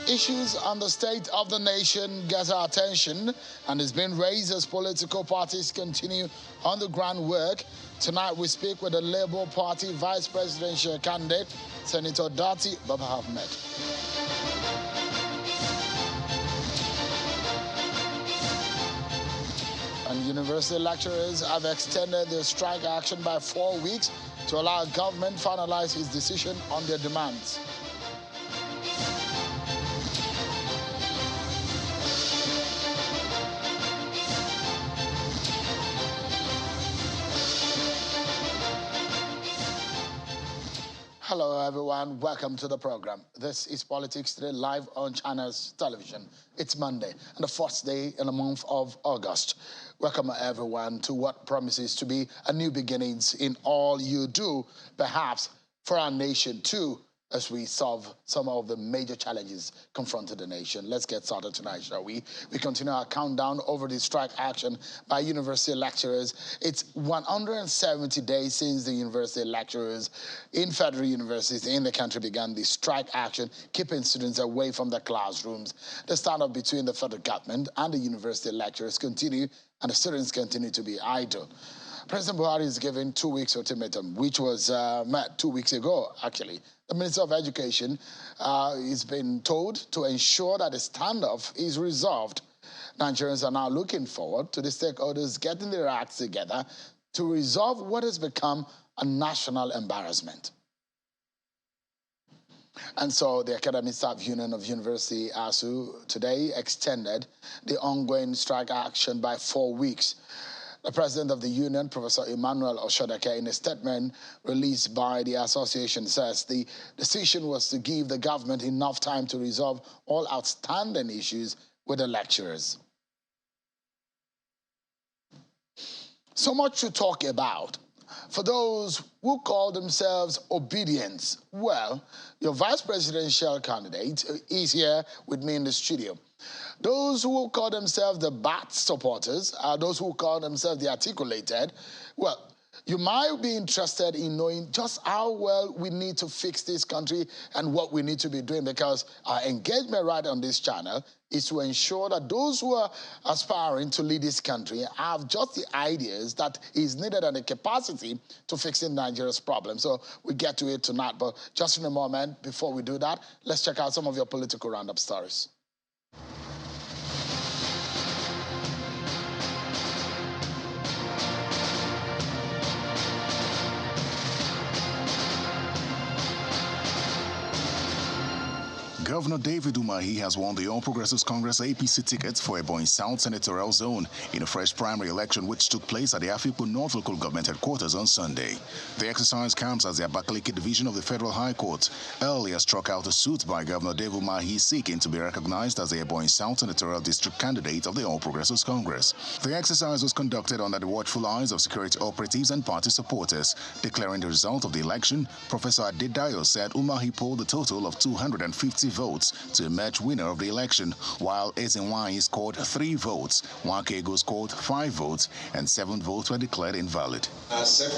Issues on the state of the nation get our attention and is being raised as political parties continue on the groundwork. Tonight we speak with the Labour Party Vice Presidential candidate, Senator Dati Baba Ahmed. And university lecturers have extended their strike action by 4 weeks to allow government finalize its decision on their demands. Hello everyone, welcome to the program. This is Politics Today, live on China's television. It's Monday and the first day in the month of August. Welcome everyone to what promises to be a new beginnings in all you do, perhaps for our nation too, as we solve some of the major challenges confronting the nation. Let's get started tonight, shall we? We continue our countdown over the strike action by university lecturers. It's 170 days since the university lecturers in federal universities in the country began the strike action, keeping students away from their classrooms. The standoff between the federal government and the university lecturers continue, and the students continue to be idle. President Buhari is given 2 weeks ultimatum, which was met 2 weeks ago, actually. The Minister of Education is being told to ensure that the standoff is resolved. Nigerians are now looking forward to the stakeholders getting their acts together to resolve what has become a national embarrassment. And so the Academic Staff Union of University ASU today extended the ongoing strike action by 4 weeks. The president of the union, Professor Emmanuel Oshodeke, in a statement released by the association, says the decision was to give the government enough time to resolve all outstanding issues with the lecturers. So much to talk about. For those who call themselves Obi-Dient, well, your vice presidential candidate is here with me in the studio. Those who call themselves the BAT supporters, those who call themselves the articulated, well, you might be interested in knowing just how well we need to fix this country and what we need to be doing, because our engagement right on this channel is to ensure that those who are aspiring to lead this country have just the ideas that is needed and the capacity to fixing Nigeria's problems. So we get to it tonight, but just in a moment, before we do that, let's check out some of your political roundup stories. Governor David Umahi has won the All Progressives Congress APC ticket for Ebonyi South Senatorial Zone in a fresh primary election which took place at the Afikpo North Local Government Headquarters on Sunday. The exercise comes as the Abakaliki Division of the Federal High Court earlier struck out a suit by Governor David Umahi seeking to be recognized as the Ebonyi South Senatorial District candidate of the All Progressives Congress. The exercise was conducted under the watchful eyes of security operatives and party supporters. Declaring the result of the election, Professor Adedayo said Umahi polled a total of 250 votes to emerge winner of the election, while Ezenwai scored 3 votes, Wakego scored 5 votes, and 7 votes were declared invalid. I accept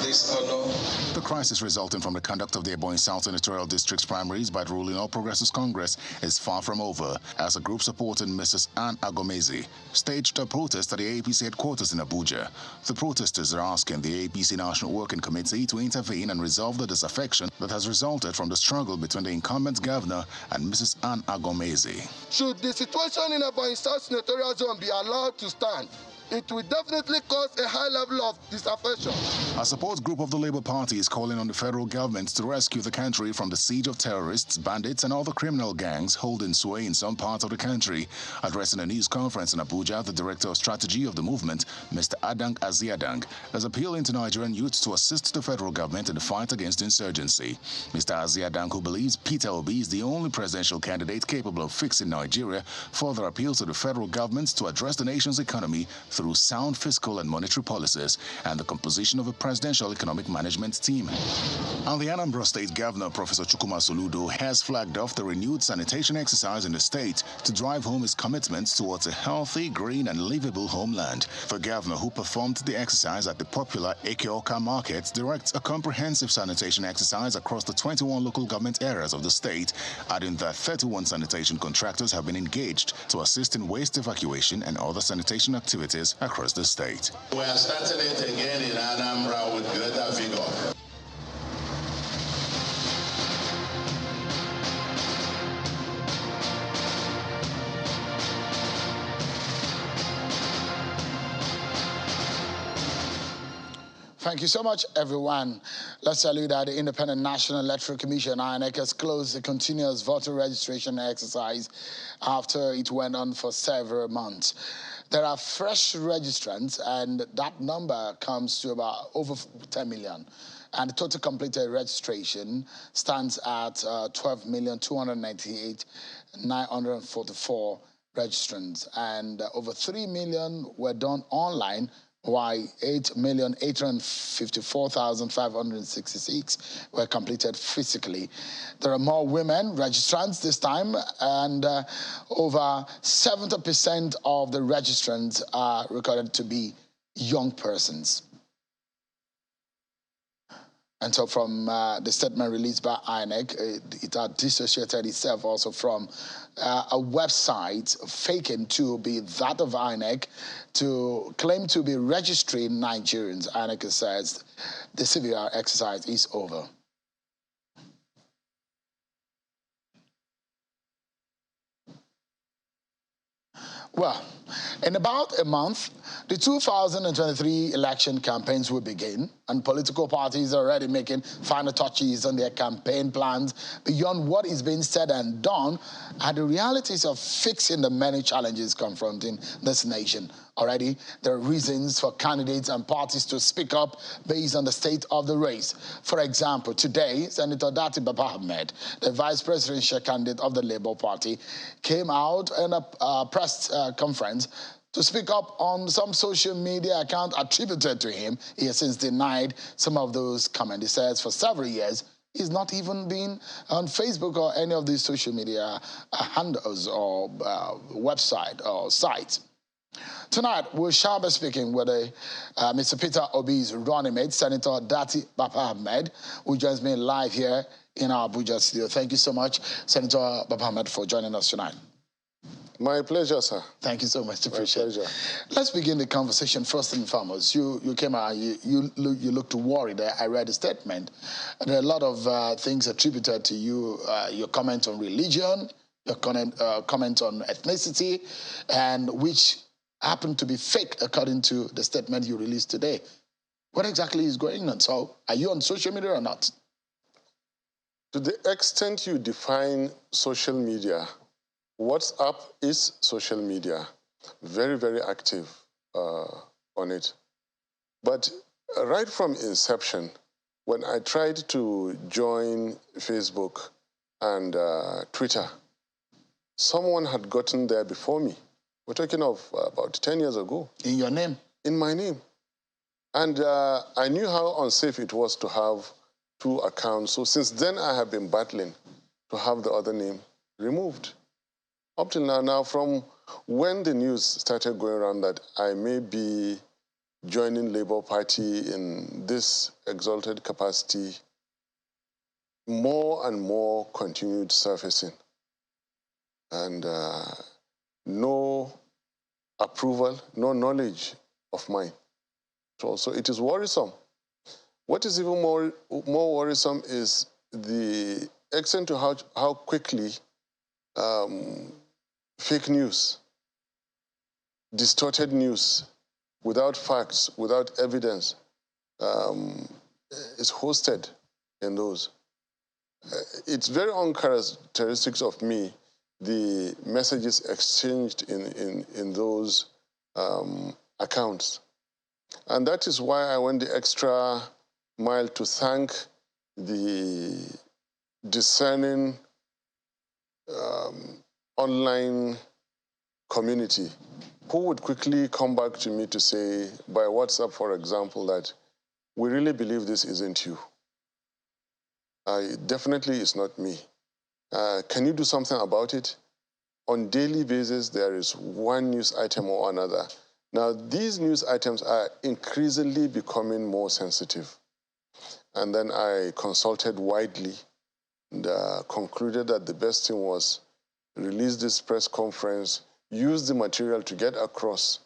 this honor. The crisis resulting from the conduct of the Ebonyi South Senatorial District's primaries by the ruling All Progressives Congress is far from over, as a group supporting Mrs. Anne Agomezi staged a protest at the APC headquarters in Abuja. The protesters are asking the APC National Working Committee to intervene and resolve the disaffection that has resulted from the struggle between the incumbent governor and Mrs. Anne Agomezi. Should the situation in Ebonyi South Senatorial Zone be allowed to stand, it will definitely cause a high level of disaffection. A support group of the Labour Party is calling on the federal government to rescue the country from the siege of terrorists, bandits and other criminal gangs holding sway in some parts of the country. Addressing a news conference in Abuja, the Director of Strategy of the movement, Mr. Adang Aziadang, is appealing to Nigerian youths to assist the federal government in the fight against insurgency. Mr. Aziadang, who believes Peter Obi is the only presidential candidate capable of fixing Nigeria, further appeals to the federal government to address the nation's economy through sound fiscal and monetary policies and the composition of a presidential economic management team. And the Anambra State Governor, Professor Chukwuma Soludo, has flagged off the renewed sanitation exercise in the state to drive home his commitments towards a healthy, green and livable homeland. The governor, who performed the exercise at the popular Ekeoka market, directs a comprehensive sanitation exercise across the 21 local government areas of the state, adding that 31 sanitation contractors have been engaged to assist in waste evacuation and other sanitation activities across the state. We are starting it again in Anambra with greater vigor. Thank you so much, everyone. Let's tell you that the Independent National Electoral Commission, INEC, has closed the continuous voter registration exercise after it went on for several months. There are fresh registrants, and that number comes to about over 10 million. And the total completed registration stands at 12,298,944 registrants, and over 3 million were done online, while 8,854,566 were completed physically. There are more women registrants this time, and over 70% of the registrants are recorded to be young persons. And so from the statement released by INEC, it had dissociated itself also from a website faking to be that of INEC to claim to be registering Nigerians. INEC says the CVR exercise is over. Well, in about a month, the 2023 election campaigns will begin, and political parties are already making final touches on their campaign plans beyond what is being said and done are the realities of fixing the many challenges confronting this nation. Already, there are reasons for candidates and parties to speak up based on the state of the race. For example, today, Senator Dati Baba Ahmed, the vice presidential candidate of the Labour Party, came out in a press conference to speak up on some social media account attributed to him. He has since denied some of those comments. He says for several years, he's not even been on Facebook or any of these social media handles or website or sites. Tonight, we shall be speaking with Mr. Peter Obi's running mate, Senator Dati Baba Ahmed, who joins me live here in our Abuja studio. Thank you so much, Senator Baba Ahmed, for joining us tonight. My pleasure, sir. Thank you so much. Appreciate it. My pleasure. Let's begin the conversation first and foremost. You came out, you looked worried. I read the statement. And there are a lot of things attributed to you, your comment on religion, your comment on ethnicity, and which happened to be fake according to the statement you released today. What exactly is going on? So are you on social media or not? To the extent you define social media, WhatsApp is social media. Very, very active on it. But right from inception, when I tried to join Facebook and Twitter, someone had gotten there before me. We're talking of about 10 years ago. In your name? In my name. And I knew how unsafe it was to have two accounts. So since then, I have been battling to have the other name removed. Up till now, from when the news started going around that I may be joining Labour Party in this exalted capacity, more and more continued surfacing. And no approval, no knowledge of mine. So it is worrisome. What is even more worrisome is the extent to how quickly fake news, distorted news, without facts, without evidence, is hosted in those. It's very uncharacteristic of me, the messages exchanged in those accounts. And that is why I went the extra mile to thank the discerning online community who would quickly come back to me to say, by WhatsApp, for example, that we really believe this isn't you. Definitely it's not me. Can you do something about it? On daily basis, there is one news item or another. Now, these news items are increasingly becoming more sensitive. And then I consulted widely and concluded that the best thing was release this press conference, use the material to get across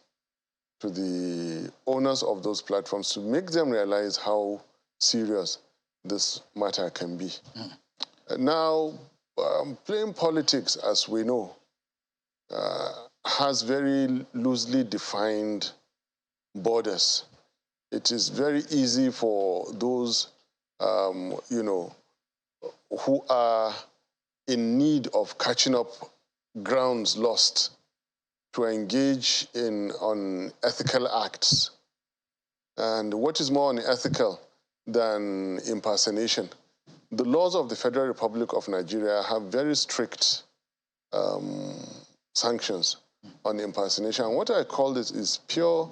to the owners of those platforms to make them realize how serious this matter can be. Now, playing politics, as we know, has very loosely defined borders. It is very easy for those, you know, who are in need of catching up grounds lost to engage in unethical acts. And what is more unethical than impersonation? The laws of the Federal Republic of Nigeria have very strict sanctions on impersonation. And what I call this is pure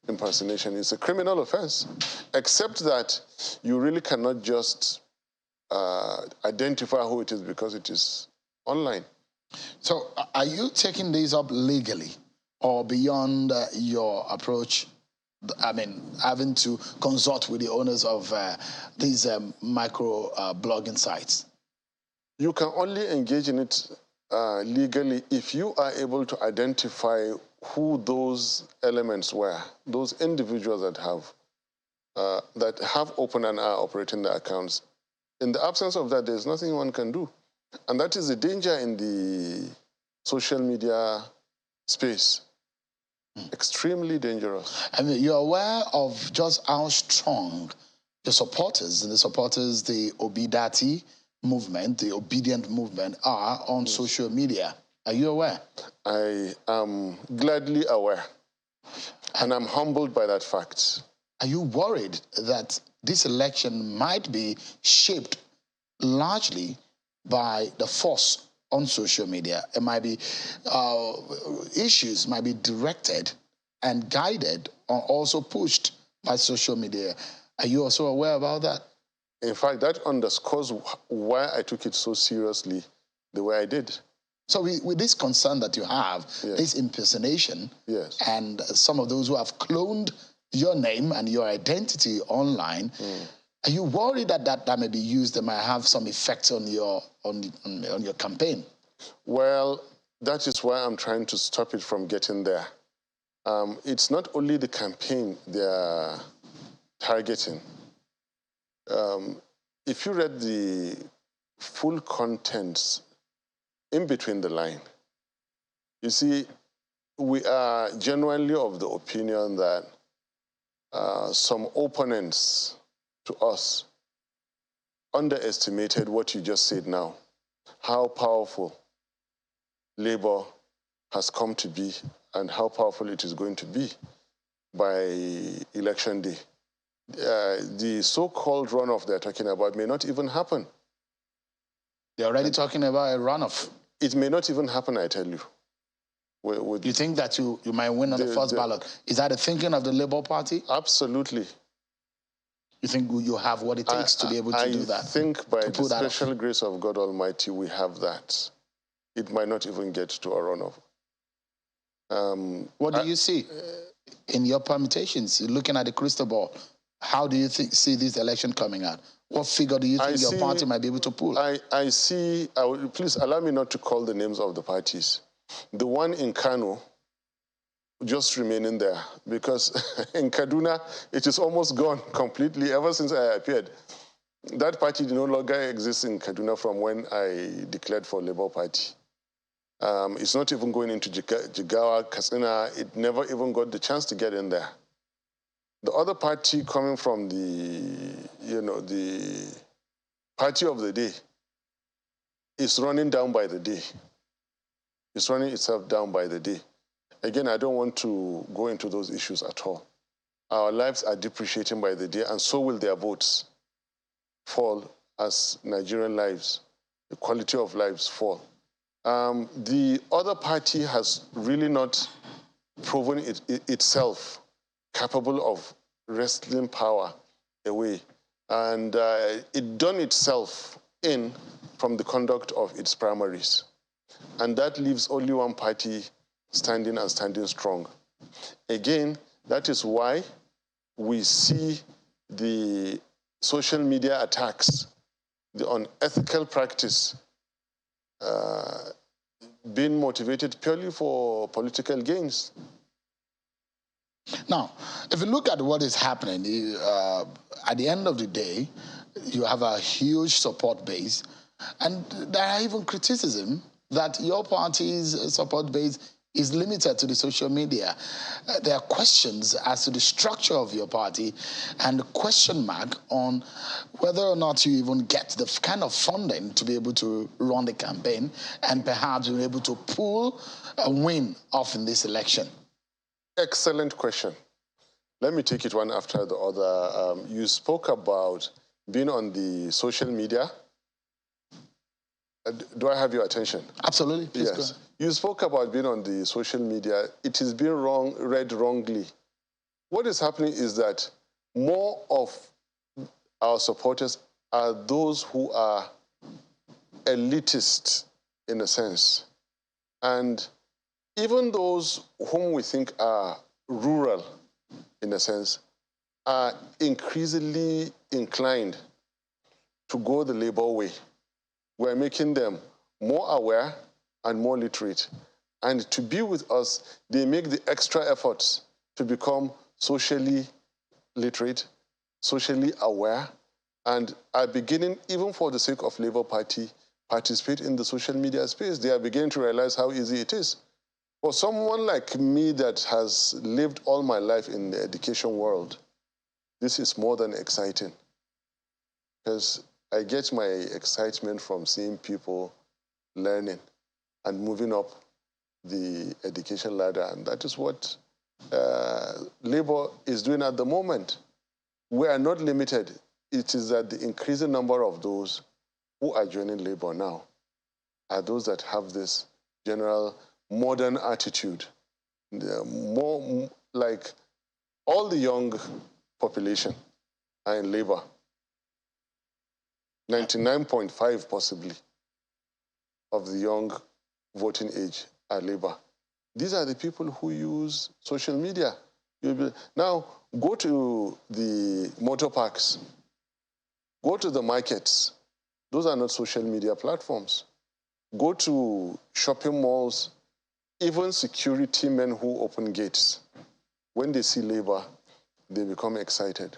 impersonation. It's a criminal offense, except that you really cannot just identify who it is because it is online. So are you taking these up legally or beyond your approach? I mean, having to consult with the owners of these micro blogging sites? You can only engage in it legally if you are able to identify who those elements were, those individuals that have opened and are operating the accounts. In the absence of that, there's nothing one can do. And that is the danger in the social media space. Extremely dangerous. I mean, you're aware of just how strong the supporters, the Obi-Dient movement, the Obi-Dient movement are on social media. Are you aware? I am gladly aware. And I'm humbled by that fact. Are you worried that this election might be shaped largely by the force on social media? It might be, issues might be directed and guided or also pushed by social media. Are you also aware about that? In fact, that underscores why I took it so seriously the way I did. So with this concern that you have, yes. this impersonation, yes. and some of those who have cloned your name and your identity online, are you worried that may be used, that might have some effect on your campaign? Well, that is why I'm trying to stop it from getting there. It's not only the campaign they're targeting. If you read the full contents in between the line, you see, we are genuinely of the opinion that some opponents to us underestimated what you just said now, how powerful Labour has come to be and how powerful it is going to be by election day. The so-called runoff they're talking about may not even happen. They're already talking about a runoff. It may not even happen, I tell you. You think that you might win on the first ballot? Is that the thinking of the Labour Party? Absolutely. You think you have what it takes to be able to do that? I think by the special grace of God Almighty, we have that. It might not even get to a runoff. What do you see in your permutations? Looking at the crystal ball, how do you see this election coming out? What figure do you think your party might be able to pull? I see, please allow me not to call the names of the parties. The one in Kano, just remaining there, because in Kaduna, it is almost gone completely ever since I appeared. That party no longer exists in Kaduna from when I declared for Labour Party. It's not even going into Jigawa, Katsina. It never even got the chance to get in there. The other party coming from the party of the day is running down by the day. It's running itself down by the day. Again, I don't want to go into those issues at all. Our lives are depreciating by the day, and so will their votes fall as Nigerian lives, the quality of lives fall. The other party has really not proven itself capable of wresting power away. And it done itself in from the conduct of its primaries. And that leaves only one party standing and standing strong. Again, that is why we see the social media attacks, the unethical practice being motivated purely for political gains. Now, if you look at what is happening, at the end of the day, you have a huge support base, and there are even criticism that your party's support base is limited to the social media. There are questions as to the structure of your party and the question mark on whether or not you even get the kind of funding to be able to run the campaign and perhaps be able to pull a win off in this election. Excellent question. Let me take it one after the other. You spoke about being on the social media. Do I have your attention? Absolutely. Please yes. You spoke about being on the social media. It is being read wrongly. What is happening is that more of our supporters are those who are elitist, in a sense. And even those whom we think are rural, in a sense, are increasingly inclined to go the Labour way. We're making them more aware and more literate. And to be with us, they make the extra efforts to become socially literate, socially aware, and are beginning, even for the sake of Labour Party, participate in the social media space. They are beginning to realize how easy it is. For someone like me that has lived all my life in the education world, this is more than exciting, because I get my excitement from seeing people learning and moving up the education ladder. And that is what Labour is doing at the moment. We are not limited. It is that the increasing number of those who are joining Labour now are those that have this general modern attitude. They're more like all the young population are in Labour. 99.5 possibly of the young voting age are Labour. These are the people who use social media. Now, go to the motor parks, go to the markets. Those are not social media platforms. Go to shopping malls, even security men who open gates. When they see Labour, they become excited.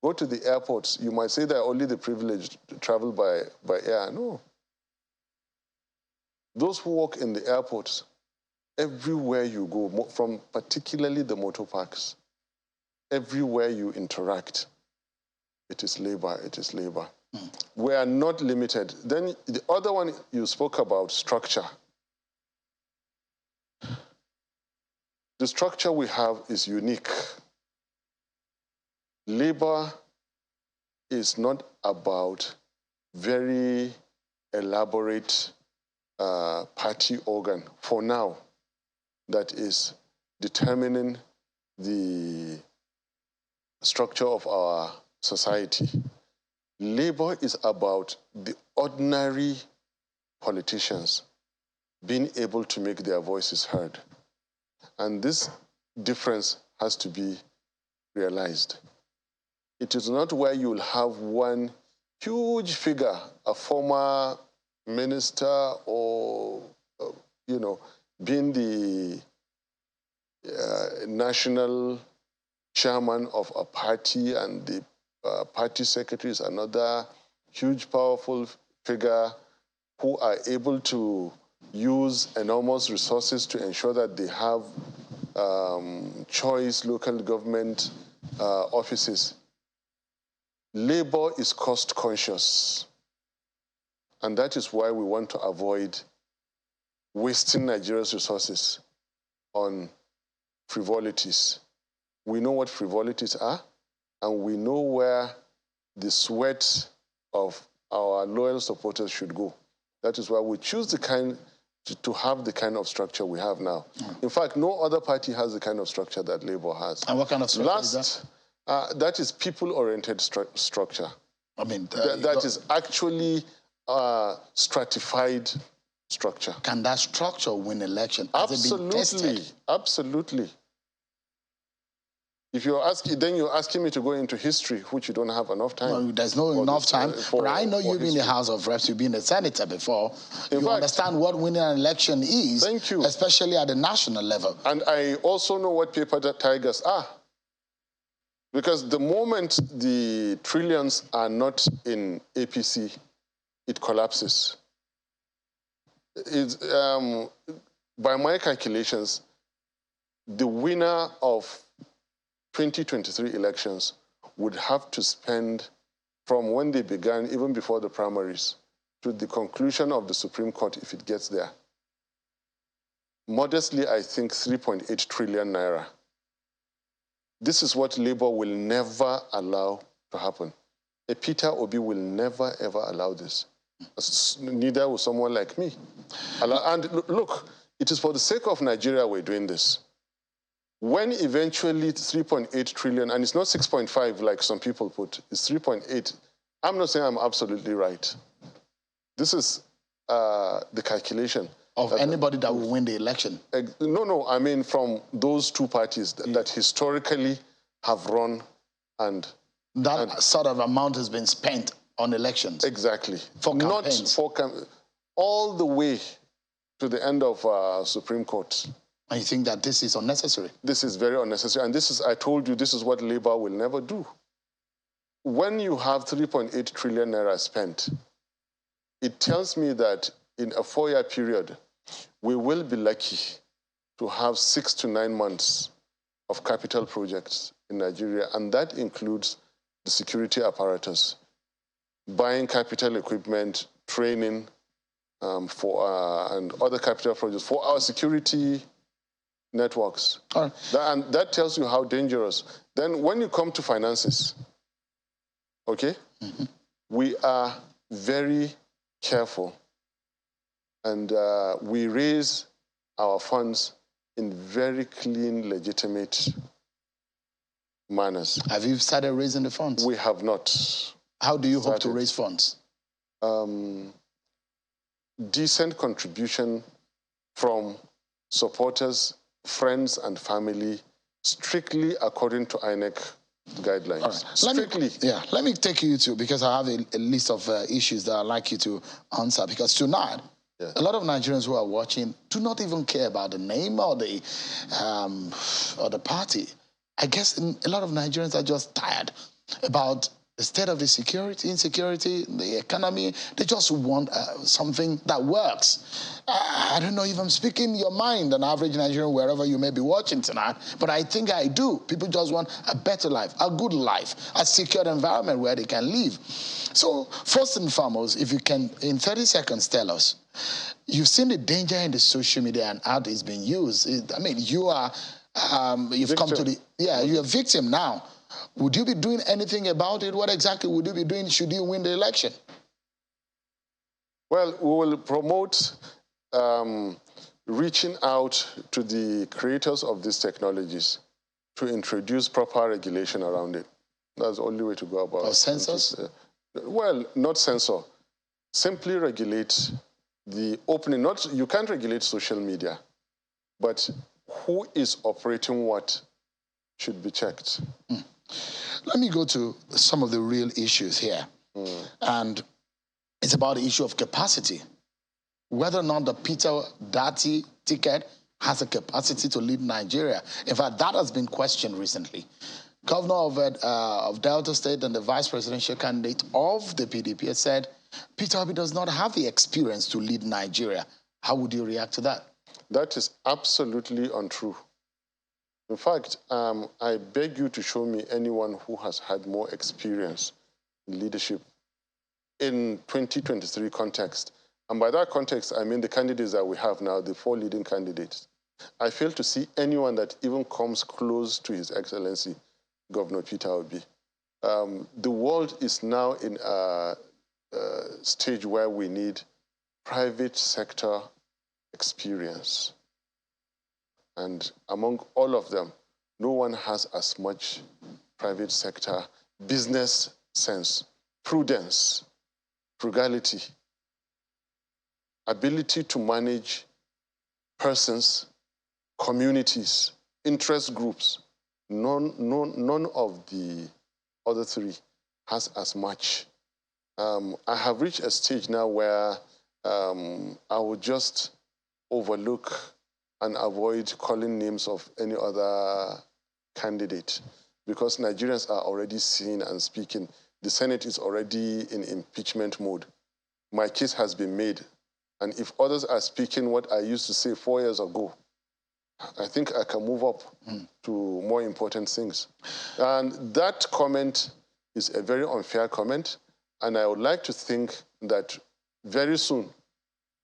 Go to the airports. You might say they're only the privileged to travel by air. No. Those who work in the airports, everywhere you go, from particularly the motor parks, everywhere you interact, it is Labour, it is Labour. We are not limited. Then the other one you spoke about, structure. The structure we have is unique. Labour is not about very elaborate party organ for now that is determining the structure of our society. Labour is about the ordinary politicians being able to make their voices heard. And this difference has to be realized. It is not where you'll have one huge figure, a former minister or, being the national chairman of a party and the party secretary is another huge, powerful figure who are able to use enormous resources to ensure that they have choice local government offices. Labour is cost conscious. And that is why we want to avoid wasting Nigeria's resources on frivolities. We know what frivolities are, and we know where the sweat of our loyal supporters should go. That is why we choose the kind to have the kind of structure we have now. In fact, no other party has the kind of structure that Labour has. And what kind of structure is that? That is people-oriented structure. I mean, that is actually stratified structure. Can that structure win election? Has it been tested? Absolutely. If you're asking, then you're asking me to go into history, which you don't have enough time. Well, there's no enough time. But I know you've been in the House of Reps, you've been a senator before. You understand what winning an election is. Thank you. Especially at the national level. And I also know what paper tigers are. Because the moment the trillions are not in APC, it collapses. By my calculations, the winner of 2023 elections would have to spend, from when they began, even before the primaries, to the conclusion of the Supreme Court, if it gets there, modestly, I think 3.8 trillion naira. This is what Labour will never allow to happen. A Peter Obi will never, ever allow this. Neither will someone like me. And look, it is for the sake of Nigeria we're doing this. When eventually 3.8 trillion, and it's not 6.5 like some people put, it's 3.8. I'm not saying I'm absolutely right. This is the calculation. Of anybody that will win the election? No, I mean from those two parties that historically have run and... That sort of amount has been spent on elections? Exactly. For campaigns? Not for all the way to the end of Supreme Court. And you think that this is unnecessary? This is very unnecessary. And this is, I told you, this is what Labour will never do. When you have 3.8 trillion naira spent, it tells me that in a 4-year period, we will be lucky to have 6 to 9 months of capital projects in Nigeria, and that includes the security apparatus, buying capital equipment, training and other capital projects for our security networks. All right. And that tells you how dangerous. Then when you come to finances, okay, we are very careful and we raise our funds in very clean, legitimate manners. Have you started raising the funds? We have not. How do you hope to raise funds? Decent contribution from supporters, friends and family, strictly according to INEC guidelines. All right. Strictly. Let me take you to, because I have a list of issues that I'd like you to answer, because tonight, a lot of Nigerians who are watching do not even care about the name or the party. I guess a lot of Nigerians are just tired about the state of the security, insecurity, the economy. They just want something that works. I don't know if I'm speaking your mind, an average Nigerian, wherever you may be watching tonight, but I think I do. People just want a better life, a good life, a secure environment where they can live. So first and foremost, if you can, in 30 seconds, tell us, you've seen the danger in the social media and how it's being used. I mean, you are, you've come to the, you're a victim now. Would you be doing anything about it? What exactly would you be doing should you win the election? Well, we will promote reaching out to the creators of these technologies to introduce proper regulation around it. That's the only way to go about it. Or censors? Well, not censor. Simply regulate the opening. You can't regulate social media, but who is operating what should be checked. Let me go to some of the real issues here. And it's about the issue of capacity. Whether or not the Peter Dati ticket has a capacity to lead Nigeria. In fact, that has been questioned recently. Governor of Delta State and the vice presidential candidate of the PDP has said Peter Obi does not have the experience to lead Nigeria. How would you react to that? That is absolutely untrue. In fact, I beg you to show me anyone who has had more experience in leadership in 2023 context. And by that context, I mean the candidates that we have now, the 4 leading candidates. I fail to see anyone that even comes close to His Excellency, Governor Peter Obi. The world is now in a stage where we need private sector experience. And among all of them, no one has as much private sector business sense, prudence, frugality, ability to manage persons, communities, interest groups. None of the other three has as much. I have reached a stage now where I would just overlook and avoid calling names of any other candidate because Nigerians are already seeing and speaking. The Senate is already in impeachment mode. My case has been made. And if others are speaking what I used to say 4 years ago, I think I can move up to more important things. And that comment is a very unfair comment. And I would like to think that very soon,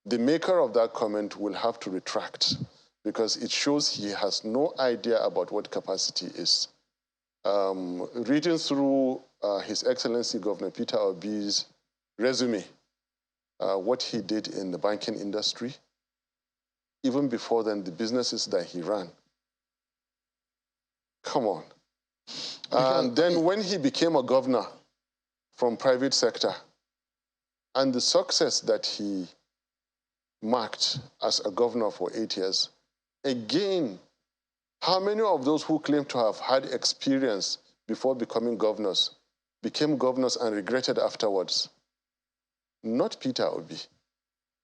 the maker of that comment will have to retract because it shows he has no idea about what capacity is. Reading through His Excellency Governor Peter Obi's resume, what he did in the banking industry, even before then, the businesses that he ran. Come on. And then when he became a governor from private sector, and the success that he marked as a governor for 8 years, again, how many of those who claim to have had experience before becoming governors became governors and regretted afterwards? Not Peter Obi.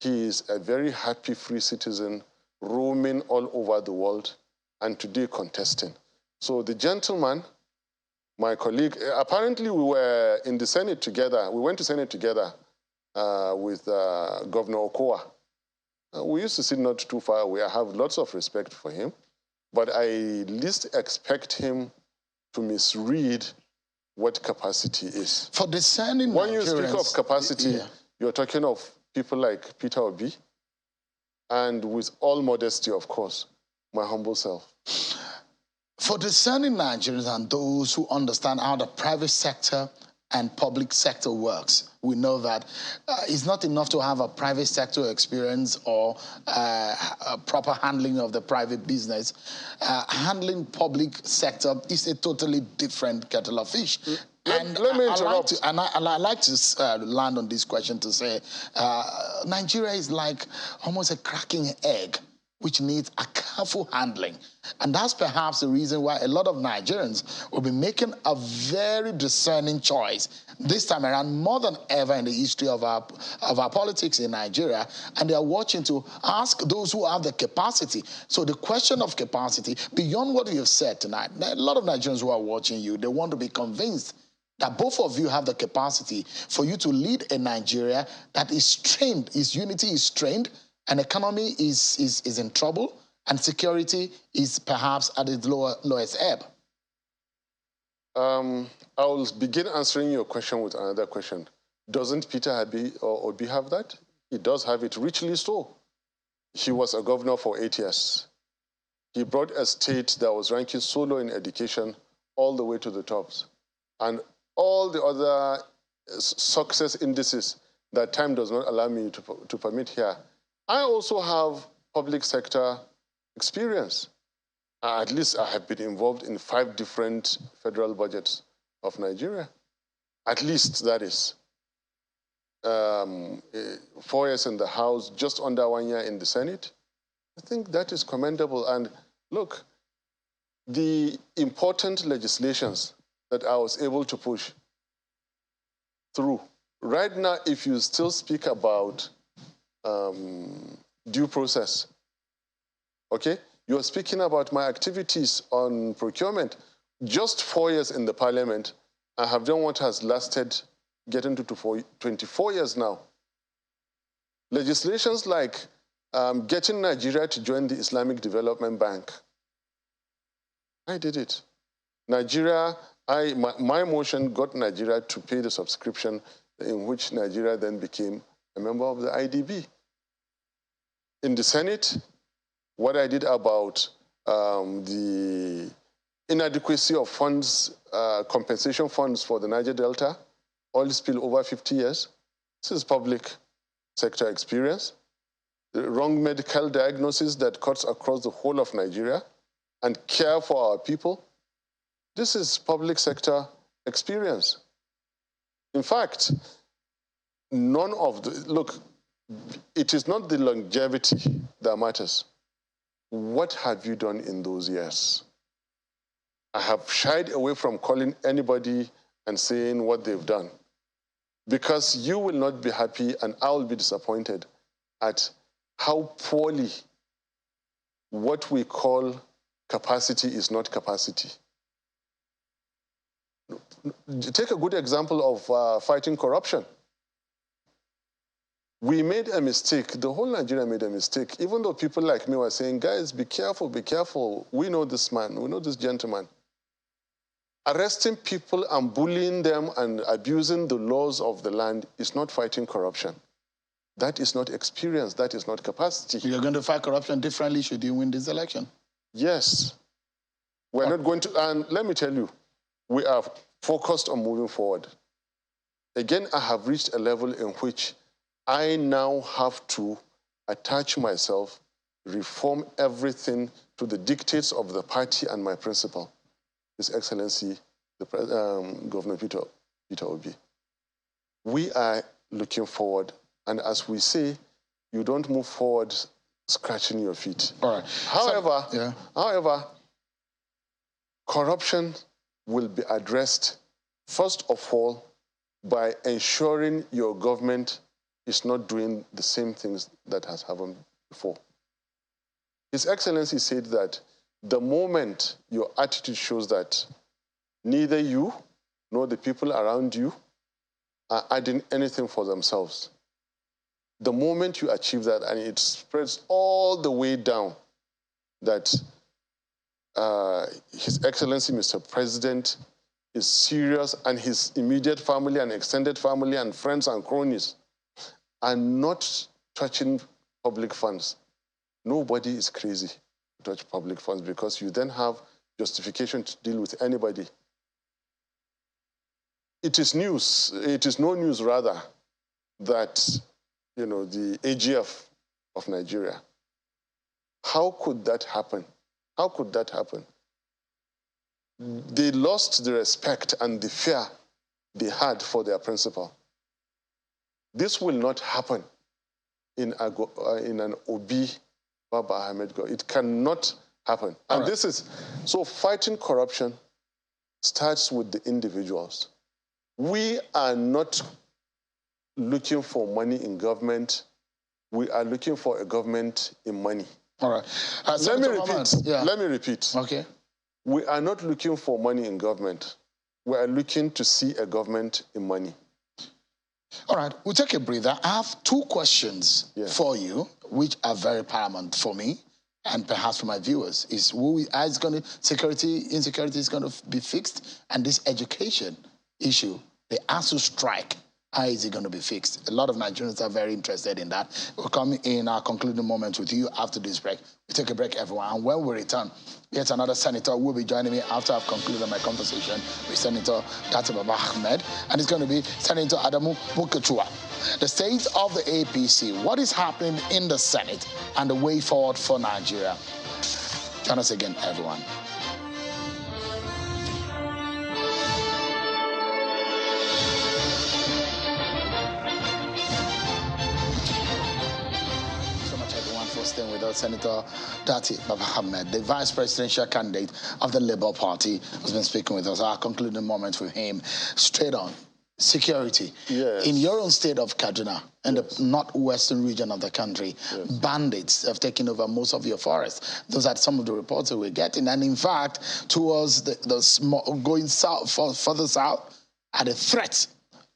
He is a very happy free citizen roaming all over the world and today contesting. So the gentleman, my colleague, apparently we were in the Senate together. We went to Senate together with Governor Okowa. We used to sit not too far away. I have lots of respect for him, but I least expect him to misread what capacity is. For discerning when you Nigerians, speak of capacity, you're talking of people like Peter Obi, and with all modesty, of course, my humble self. For discerning Nigerians and those who understand how the private sector and public sector works, we know that it's not enough to have a private sector experience or a proper handling of the private business. Handling public sector is a totally different kettle of fish. Let me interrupt. I like to land on this question to say, Nigeria is like almost a cracking egg, which needs a careful handling. And that's perhaps the reason why a lot of Nigerians will be making a very discerning choice this time around, more than ever in the history of our politics in Nigeria. And they are watching to ask those who have the capacity. So the question of capacity, beyond what you've said tonight, a lot of Nigerians who are watching you, they want to be convinced that both of you have the capacity for you to lead a Nigeria that is strained, its unity is strained, and economy is in trouble, and security is perhaps at its lowest ebb. I will begin answering your question with another question. Doesn't Peter Obi have that? He does have it, richly so. He was a governor for 8 years. He brought a state that was ranking so low in education all the way to the tops. And all the other success indices that time does not allow me to permit here. I also have public sector experience. At least I have been involved in 5 different federal budgets of Nigeria. At least that is. 4 years in the House, just under 1 year in the Senate. I think that is commendable. And look, the important legislations that I was able to push through. Right now, if you still speak about due process, okay? You're speaking about my activities on procurement. Just 4 years in the parliament, I have done what has lasted, getting to 24 years now. Legislations like getting Nigeria to join the Islamic Development Bank. I did it. Nigeria, my motion got Nigeria to pay the subscription in which Nigeria then became a member of the IDB. In the Senate, what I did about the inadequacy of funds, compensation funds for the Niger Delta, oil spill over 50 years. This is public sector experience. wrong medical diagnosis that cuts across the whole of Nigeria, and care for our people. This is public sector experience. In fact, look, it is not the longevity that matters. What have you done in those years? I have shied away from calling anybody and saying what they've done, because you will not be happy and I will be disappointed at how poorly what we call capacity is not capacity. Take a good example of fighting corruption. We made a mistake. The whole Nigeria made a mistake. Even though people like me were saying, guys, be careful, be careful. We know this man, we know this gentleman. Arresting people and bullying them and abusing the laws of the land is not fighting corruption. That is not experience. That is not capacity. You're going to fight corruption differently should you win this election? Yes. We're not going to, and let me tell you, we are focused on moving forward. Again, I have reached a level in which I now have to attach myself, reform everything to the dictates of the party and my principal, His Excellency, Governor Peter Obi. We are looking forward, and as we say, you don't move forward scratching your feet. All right. However, corruption will be addressed, first of all, by ensuring your government is not doing the same things that has happened before. His Excellency said that the moment your attitude shows that neither you nor the people around you are adding anything for themselves, the moment you achieve that and it spreads all the way down that His Excellency, Mr. President, is serious and his immediate family and extended family and friends and cronies are not touching public funds. Nobody is crazy to touch public funds because you then have justification to deal with anybody. It is news, it is no news rather, that, you know, the AGF of Nigeria, how could that happen? How could that happen? They lost the respect and the fear they had for their principal. This will not happen in an Obi Baba Ahmed go. It cannot happen. And this is, so fighting corruption starts with the individuals. We are not looking for money in government. We are looking for a government in money. All right. Let me repeat. Okay. We are not looking for money in government. We are looking to see a government in money. All right, we'll take a breather. I have two questions for you, which are very paramount for me and perhaps for my viewers. Is insecurity is going to be fixed, and this education issue, the ASU strike, how is it going to be fixed? A lot of Nigerians are very interested in that. We'll come in our concluding moment with you after this break. We take a break, everyone, and when we return, yet another senator will be joining me after I've concluded my conversation with Senator Dati Baba Ahmed, and it's going to be Senator Adamu Bukachua. The state of the APC, what is happening in the Senate, and the way forward for Nigeria. Join us again, everyone. Staying with us, Senator Dati Baba Ahmed, the vice presidential candidate of the Labour Party, has been speaking with us. Our concluding moment with him, straight on security. Yes. In your own state of Kaduna, in the northwestern region of the country, bandits have taken over most of your forests. Those are some of the reports that we're getting. And in fact, towards going south, further south, are the threats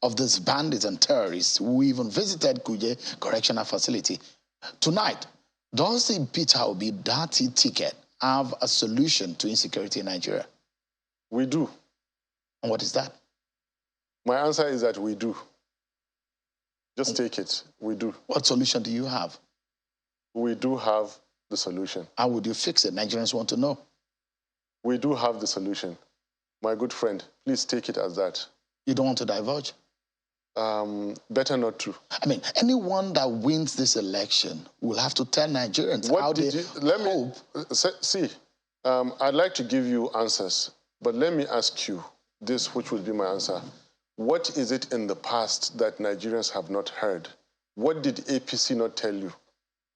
of these bandits and terrorists. We even visited Kuje Correctional Facility. Tonight, does the Peter Obi Dati ticket have a solution to insecurity in Nigeria? We do. And what is that? My answer is that we do. Just take it. We do. What solution do you have? We do have the solution. How would you fix it? Nigerians want to know. We do have the solution. My good friend, please take it as that. You don't want to divulge? better not to. I mean, anyone that wins this election will have to tell Nigerians how they hope. See, I'd like to give you answers, but let me ask you this, which will be my answer. What is it in the past that Nigerians have not heard? What did APC not tell you?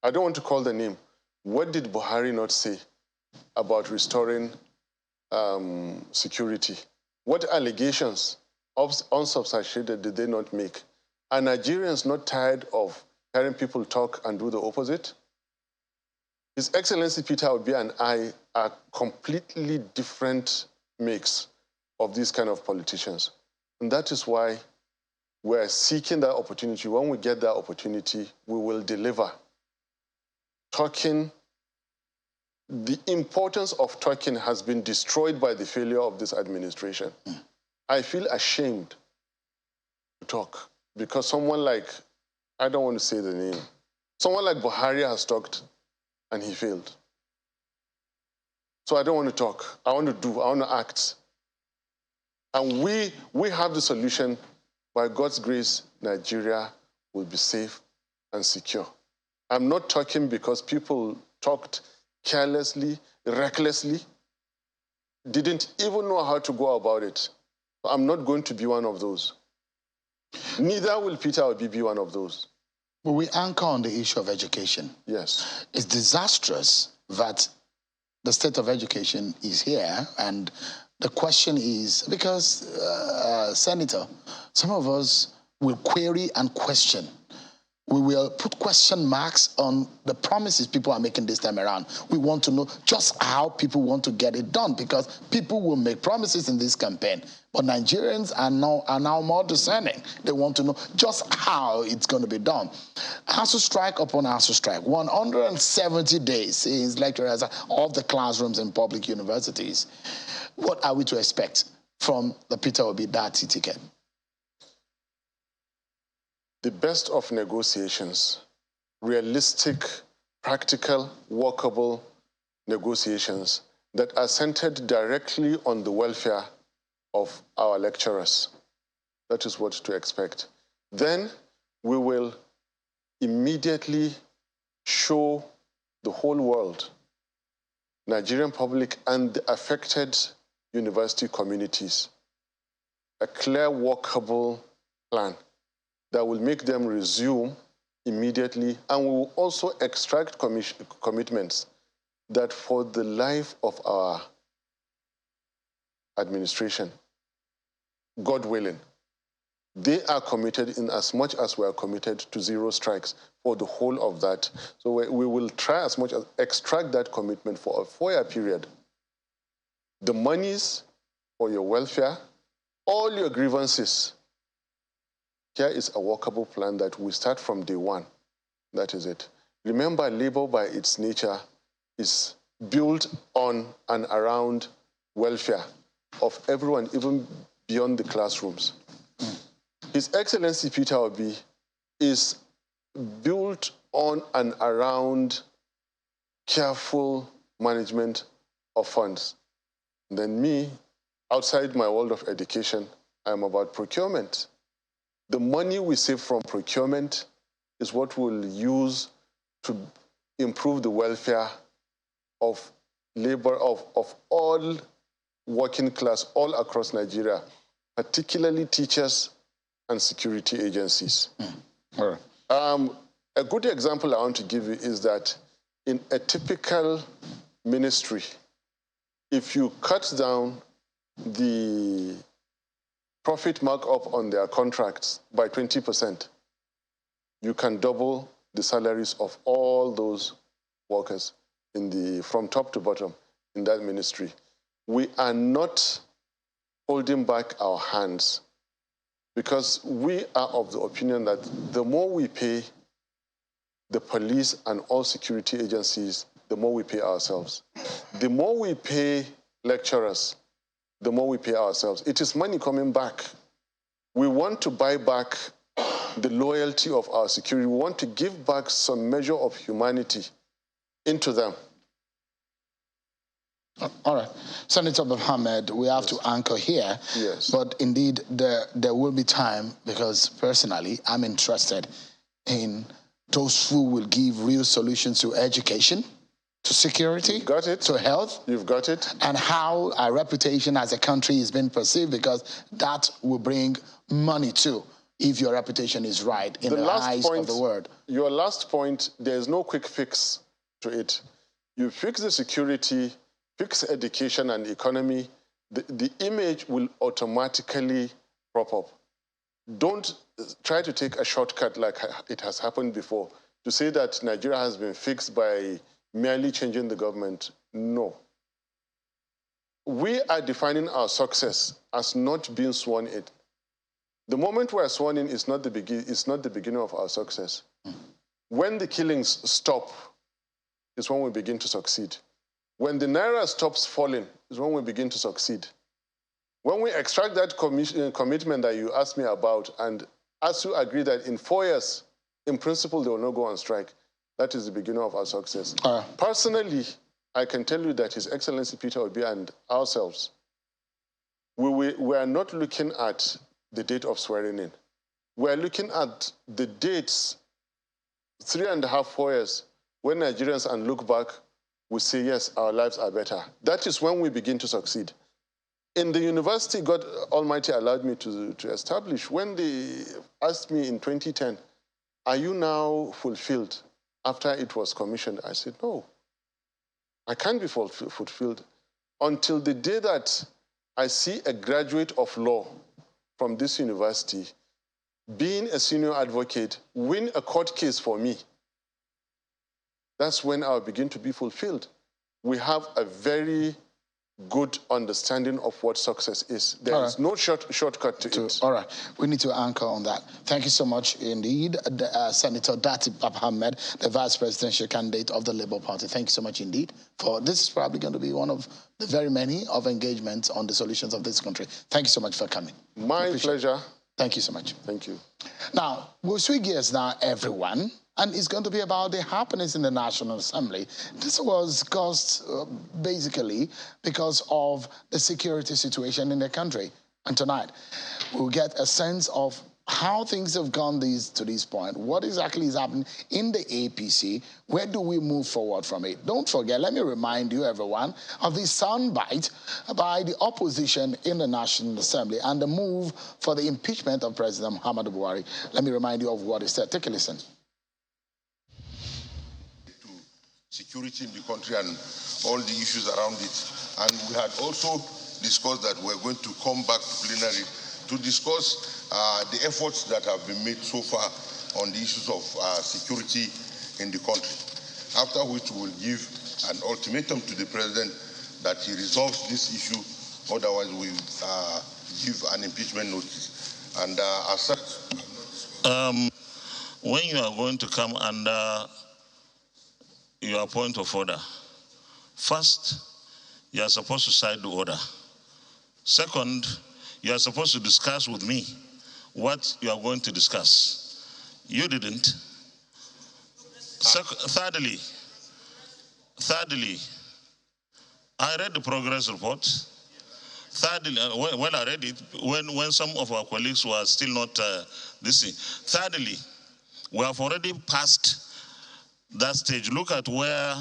I don't want to call the name. What did Buhari not say about restoring security? What allegations unsubstantiated did they not make? Are Nigerians not tired of hearing people talk and do the opposite? His Excellency Peter Obi and I are completely different mix of these kind of politicians. And that is why we're seeking that opportunity. When we get that opportunity, we will deliver. Talking, the importance of talking has been destroyed by the failure of this administration. I feel ashamed to talk because someone like, I don't want to say the name, someone like Buhari has talked and he failed. So I don't want to talk. I want to do, I want to act. And we have the solution. By God's grace, Nigeria will be safe and secure. I'm not talking because people talked carelessly, recklessly, didn't even know how to go about it. I'm not going to be one of those. Neither will Peter Obi be one of those. But we anchor on the issue of education. Yes. It's disastrous that the state of education is here, and the question is, because, Senator, some of us will query and question. We will put question marks on the promises people are making this time around. We want to know just how people want to get it done, because people will make promises in this campaign, but Nigerians are now more discerning. They want to know just how it's going to be done. ASU strike upon ASU strike, 170 days since lecturers are off the classrooms in public universities. What are we to expect from the Peter Obi Dati ticket? The best of negotiations, realistic, practical, workable negotiations that are centered directly on the welfare of our lecturers. That is what to expect. Then we will immediately show the whole world, Nigerian public and the affected university communities, a clear, workable plan that will make them resume immediately, and we will also extract commitments that for the life of our administration, God willing, they are committed in as much as we are committed to zero strikes for the whole of that. So we will try as much as extract that commitment for a 4-year period. The monies for your welfare, all your grievances. Here is a workable plan that we start from day one. That is it. Remember, labor by its nature is built on and around welfare of everyone, even beyond the classrooms. His Excellency Peter Obi is built on and around careful management of funds. Then me, outside my world of education, I'm about procurement. The money we save from procurement is what we'll use to improve the welfare of labor, of all working class all across Nigeria, particularly teachers and security agencies. All right. A good example I want to give you is that in a typical ministry, if you cut down the profit markup on their contracts by 20%, you can double the salaries of all those workers from top to bottom in that ministry. We are not holding back our hands because we are of the opinion that the more we pay the police and all security agencies, the more we pay ourselves. The more we pay lecturers, the more we pay ourselves. It is money coming back. We want to buy back the loyalty of our security. We want to give back some measure of humanity into them. All right. Senator Mohammed, we have to anchor here. Yes. But indeed, there will be time, because personally, I'm interested in those who will give real solutions to education, to security, Got it. to health. You've got it. And how our reputation as a country is being perceived, because that will bring money too, if your reputation is right in the eyes of the world. Your last point, there's no quick fix to it. You fix the security, fix education and economy, the image will automatically prop up. Don't try to take a shortcut like it has happened before, to say that Nigeria has been fixed by merely changing the government. No. We are defining our success as not being sworn in. The moment we are sworn in is not the beginning of our success. When the killings stop is when we begin to succeed. When the naira stops falling is when we begin to succeed. When we extract that commitment that you asked me about, and as you agree that in 4 years, in principle, they will not go on strike, that is the beginning of our success. Personally, I can tell you that His Excellency Peter Obi and ourselves, we are not looking at the date of swearing in. We are looking at the dates, 3.5, 4 years, when Nigerians and look back, we say, yes, our lives are better. That is when we begin to succeed. In the university, God Almighty allowed me to establish, when they asked me in 2010, are you now fulfilled after it was commissioned? I said, no, I can't be fulfilled until the day that I see a graduate of law from this university being a senior advocate, win a court case for me. That's when I'll begin to be fulfilled. We have a very good understanding of what success is. There is no shortcut to it. All right. We need to anchor on that. Thank you so much indeed, Senator Dati Mohammed, the Vice Presidential candidate of the Labour Party. Thank you so much indeed. This is probably going to be one of the very many of engagements on the solutions of this country. Thank you so much for coming. My pleasure. Thank you so much. Thank you. Now, we'll switch gears now, everyone. And it's going to be about the happenings in the National Assembly. This was caused basically because of the security situation in the country. And tonight, we'll get a sense of how things have gone to this point, what exactly is happening in the APC, where do we move forward from it? Don't forget, let me remind you, everyone, of the soundbite by the opposition in the National Assembly and the move for the impeachment of President Muhammadu Buhari. Let me remind you of what he said. Take a listen. Security in the country and all the issues around it. And we had also discussed that we're going to come back to plenary to discuss the efforts that have been made so far on the issues of security in the country. After which we will give an ultimatum to the president that he resolves this issue, otherwise we give an impeachment notice. And as such... when you are going to come under your point of order, first, you are supposed to cite the order. Second, you are supposed to discuss with me what you are going to discuss. You didn't. Thirdly, I read the progress report. Thirdly, when I read it, when some of our colleagues were still not listening. Thirdly, we have already passed that stage. Look at where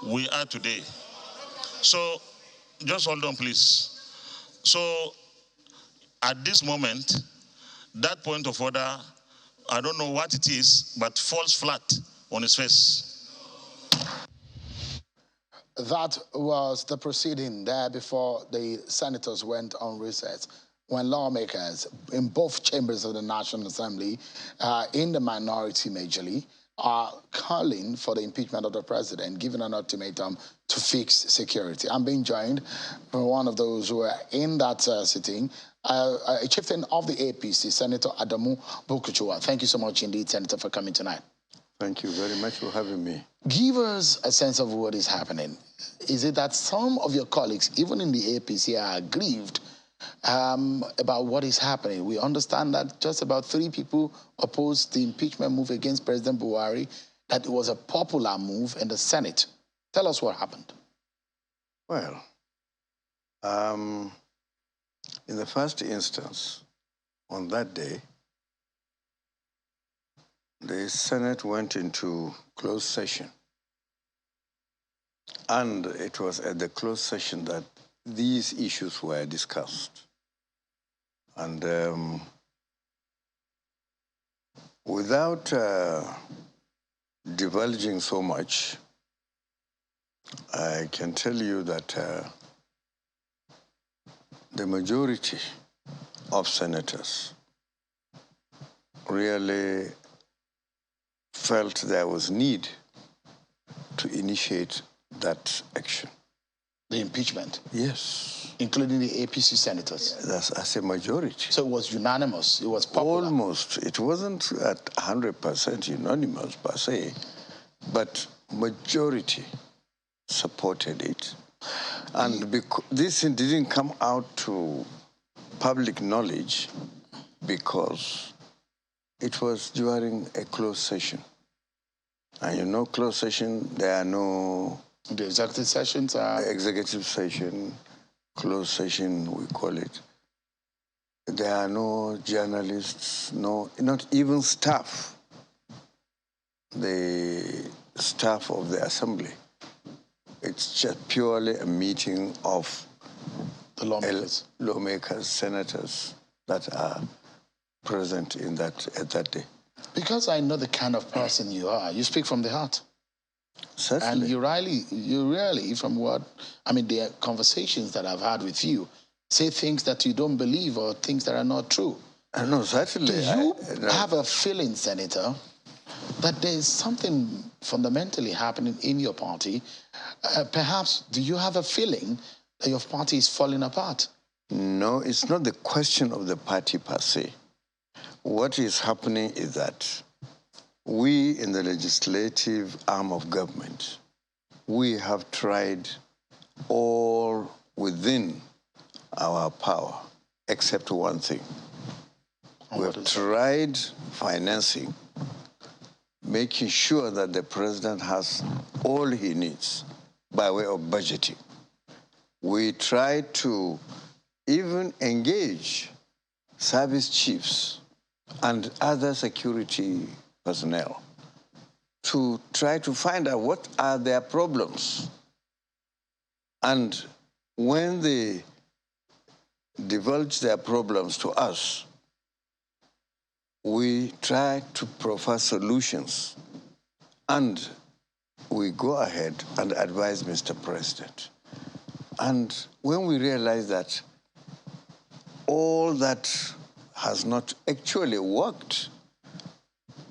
we are today. So, just hold on, please. So, at this moment, that point of order, I don't know what it is, but falls flat on its face. That was the proceeding there before the senators went on recess, when lawmakers in both chambers of the National Assembly, in the minority majorly, are calling for the impeachment of the president, giving an ultimatum to fix security. I'm being joined by one of those who are in that sitting, a chieftain of the APC, Senator Adamu Bukuchua. Thank you so much indeed, Senator, for coming tonight. Thank you very much for having me. Give us a sense of what is happening. Is it that some of your colleagues, even in the APC, are aggrieved about what is happening? We understand that just about 3 people opposed the impeachment move against President Buhari, that it was a popular move in the Senate. Tell us what happened. Well, in the first instance, on that day, the Senate went into closed session. And it was at the closed session that these issues were discussed. And without divulging so much, I can tell you that the majority of senators really felt there was need to initiate that action. The impeachment? Yes. Including the APC senators? That's as a majority. So it was unanimous, it was popular? Almost. It wasn't at 100% unanimous per se, but majority supported it. And this didn't come out to public knowledge because it was during a closed session. And you know, closed session, there are no... The executive sessions are... Executive session, closed session, we call it. There are no journalists, not even staff. The staff of the assembly. It's just purely a meeting of the lawmakers, senators that are present in at that day. Because I know the kind of person you are, you speak from the heart. Certainly. And you really, from the conversations that I've had with you, say things that you don't believe or things that are not true. No, certainly. Do you have a feeling, Senator, that there's something fundamentally happening in your party? Perhaps, do you have a feeling that your party is falling apart? No, it's not the question of the party per se. What is happening is that we in the legislative arm of government, we have tried all within our power, except one thing. We have tried financing, making sure that the president has all he needs by way of budgeting. We tried to even engage service chiefs and other security personnel to try to find out what are their problems. And when they divulge their problems to us, we try to provide solutions. And we go ahead and advise Mr. President. And when we realize that all that has not actually worked,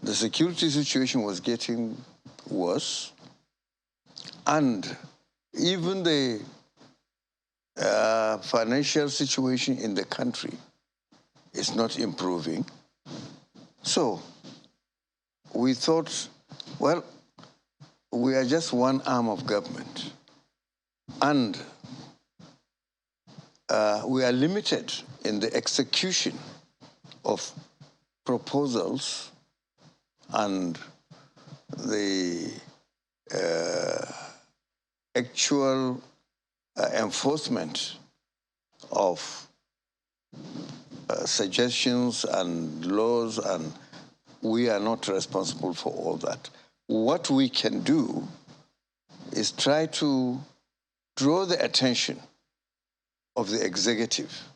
the security situation was getting worse, and even the financial situation in the country is not improving. So we thought, well, we are just one arm of government, and we are limited in the execution of proposals and the actual enforcement of suggestions and laws, and we are not responsible for all that. What we can do is try to draw the attention of the executive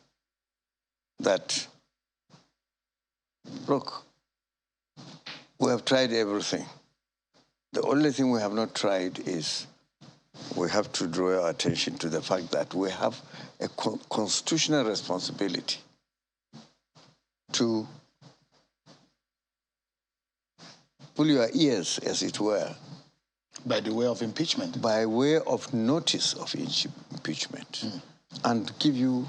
that, look, we have tried everything. The only thing we have not tried is we have to draw our attention to the fact that we have a constitutional responsibility to pull your ears, as it were. By the way of impeachment? By way of notice of impeachment. And give you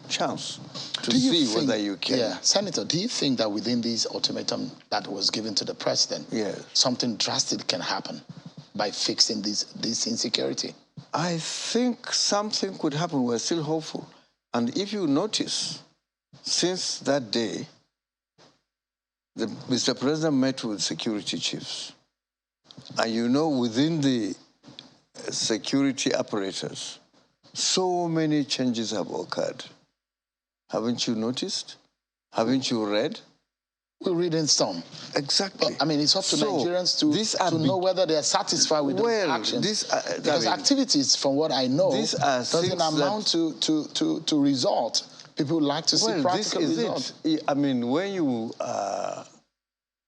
chance to see whether you can. Yeah, Senator, do you think that within this ultimatum that was given to the president, something drastic can happen by fixing this insecurity? I think something could happen. We're still hopeful. And if you notice, since that day, Mr. President met with security chiefs. And you know, within the security apparatus, So many changes have occurred. Haven't you noticed? Haven't you read? We're reading some. Exactly. But, I mean, it's up to Nigerians to know whether they are satisfied with those actions. Because activities, from what I know, doesn't amount to result. People like to see practical results. I mean, when you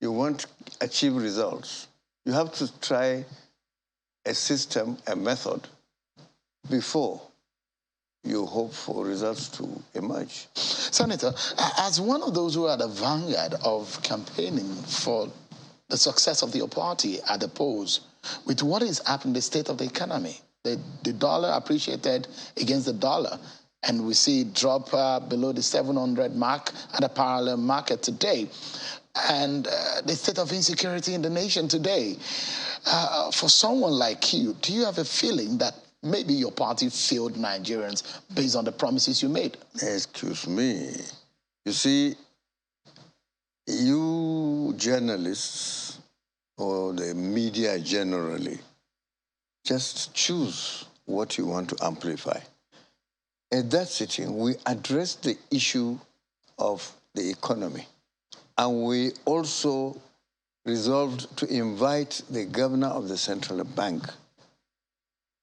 want to achieve results, you have to try a system, a method, before you hope for results to emerge. Senator, as one of those who are at the vanguard of campaigning for the success of your party at the polls, with what is happening, the state of the economy, the dollar appreciated against the dollar, and we see it drop below the 700 mark at a parallel market today, and the state of insecurity in the nation today. For someone like you, do you have a feeling that maybe your party failed Nigerians based on the promises you made? Excuse me. You see, you journalists, or the media generally, just choose what you want to amplify. At that sitting, we addressed the issue of the economy. And we also resolved to invite the governor of the central bank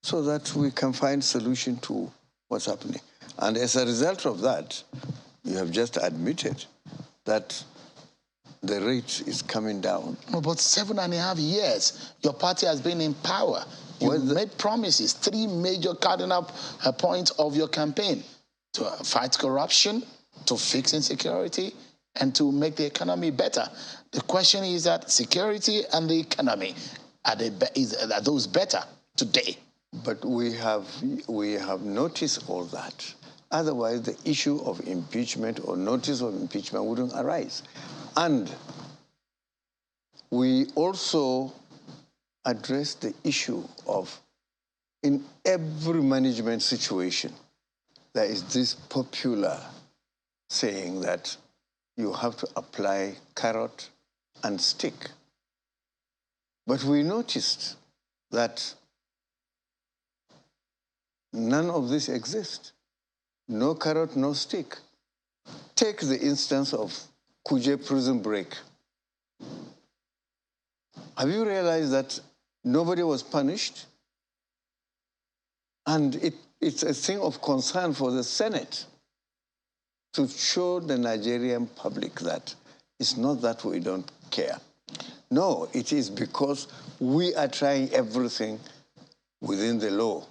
so that we can find solution to what's happening. And as a result of that, you have just admitted that the rate is coming down. No, but 7.5 years, your party has been in power. You made promises, 3 major cardinal points of your campaign: to fight corruption, to fix insecurity, and to make the economy better. The question is that security and the economy, are those better today? But we have noticed all that. Otherwise, the issue of impeachment or notice of impeachment wouldn't arise. And we also address the issue of, in every management situation, there is this popular saying that you have to apply carrot and stick. But we noticed that none of this exists. No carrot, no stick. Take the instance of Kuje prison break. Have you realized that nobody was punished? And it's a thing of concern for the Senate to show the Nigerian public that it's not that we don't care. No, it is because we are trying everything within the law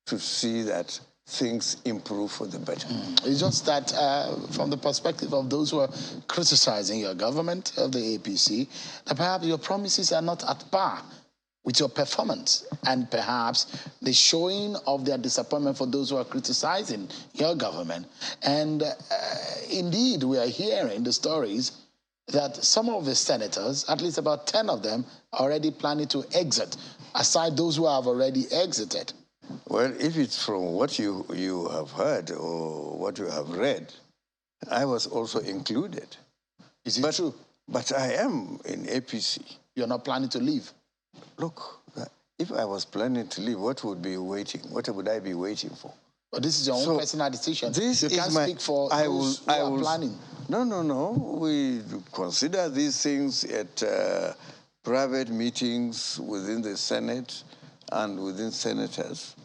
to see that things improve for the better. It's just that from the perspective of those who are criticizing your government, of the APC, that perhaps your promises are not at par with your performance, and perhaps the showing of their disappointment for those who are criticizing your government. And indeed, we are hearing the stories that some of the senators, at least about 10 of them, are already planning to exit, aside those who have already exited. Well, if it's from what you have heard or what you have read, I was also included. Is it true? But I am in APC. You're not planning to leave? Look, if I was planning to leave, what would I be waiting for? But this is your own personal decision. You can't speak for those who are planning. No. We consider these things at private meetings within the Senate and within senators,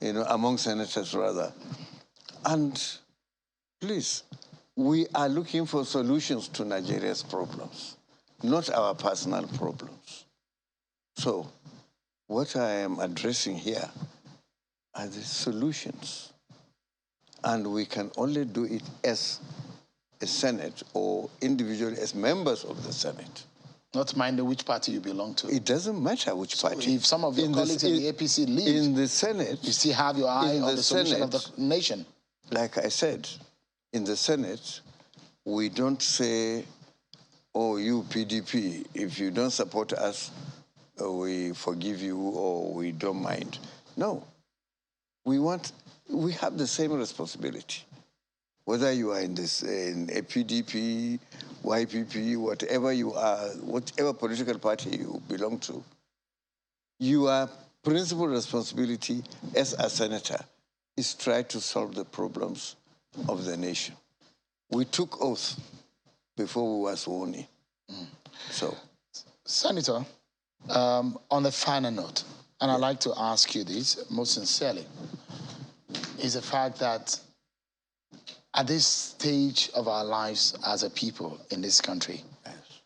among senators rather. And please, we are looking for solutions to Nigeria's problems, not our personal problems. So, what I am addressing here are the solutions. And we can only do it as a Senate or individually as members of the Senate. Not minding which party you belong to. It doesn't matter which party. If some of your colleagues in the APC leave, in the Senate, you still have your eye on the solution of the nation. Like I said, in the Senate, we don't say, oh, you PDP, if you don't support us, we forgive you or we don't mind. No. We have the same responsibility. Whether you are in a PDP, YPP, whatever you are, whatever political party you belong to, your principal responsibility as a senator is try to solve the problems of the nation. We took oath before we were sworn in. So, Senator, on the final note, and I'd like to ask you this most sincerely, is the fact that at this stage of our lives as a people in this country,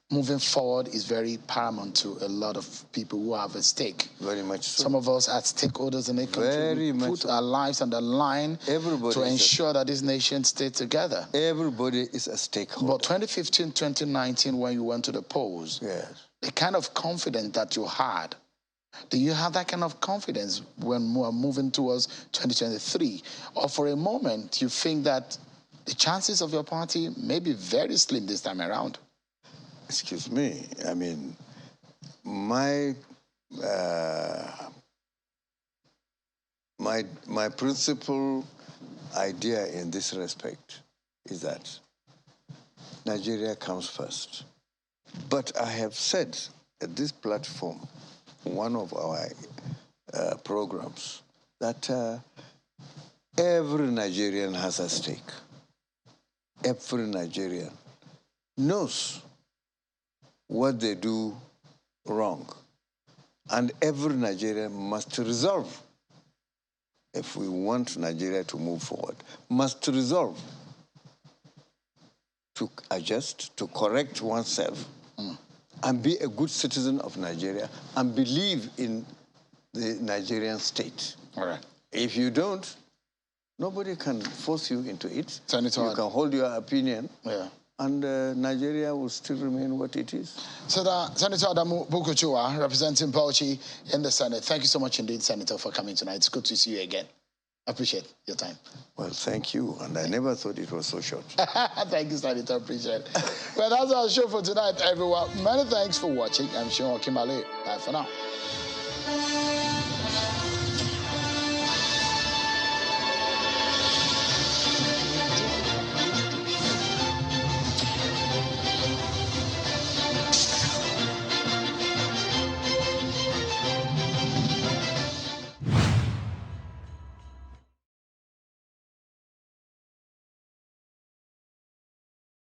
moving forward is very paramount to a lot of people who have a stake. very much so. Some of us as stakeholders in the country, Very we much put so. our lives on the line Everybody to is ensure that this nation stays together. Everybody is a stakeholder. But 2015, 2019, when you went to the polls, Yes. the kind of confidence that you had, do you have that kind of confidence when we're moving towards 2023? Or for a moment, you think that the chances of your party may be very slim this time around? Excuse me. I mean, my principal idea in this respect is that Nigeria comes first. But I have said at this platform, one of our programs, that every Nigerian has a stake. Every Nigerian knows what they do wrong. And every Nigerian must resolve, if we want Nigeria to move forward, must resolve to adjust, to correct oneself, and be a good citizen of Nigeria and believe in the Nigerian state. All right. If you don't, nobody can force you into it. Senator, you can hold your opinion. Yeah. And Nigeria will still remain what it is. Senator Adamu Bukuchua, representing Bauchi in the Senate. Thank you so much indeed, Senator, for coming tonight. It's good to see you again. I appreciate your time. Well, thank you. And I never thought it was so short. Thank you, Senator. Appreciate it. Well, that's our show for tonight, everyone. Many thanks for watching. I'm Sean Kimale. Bye for now.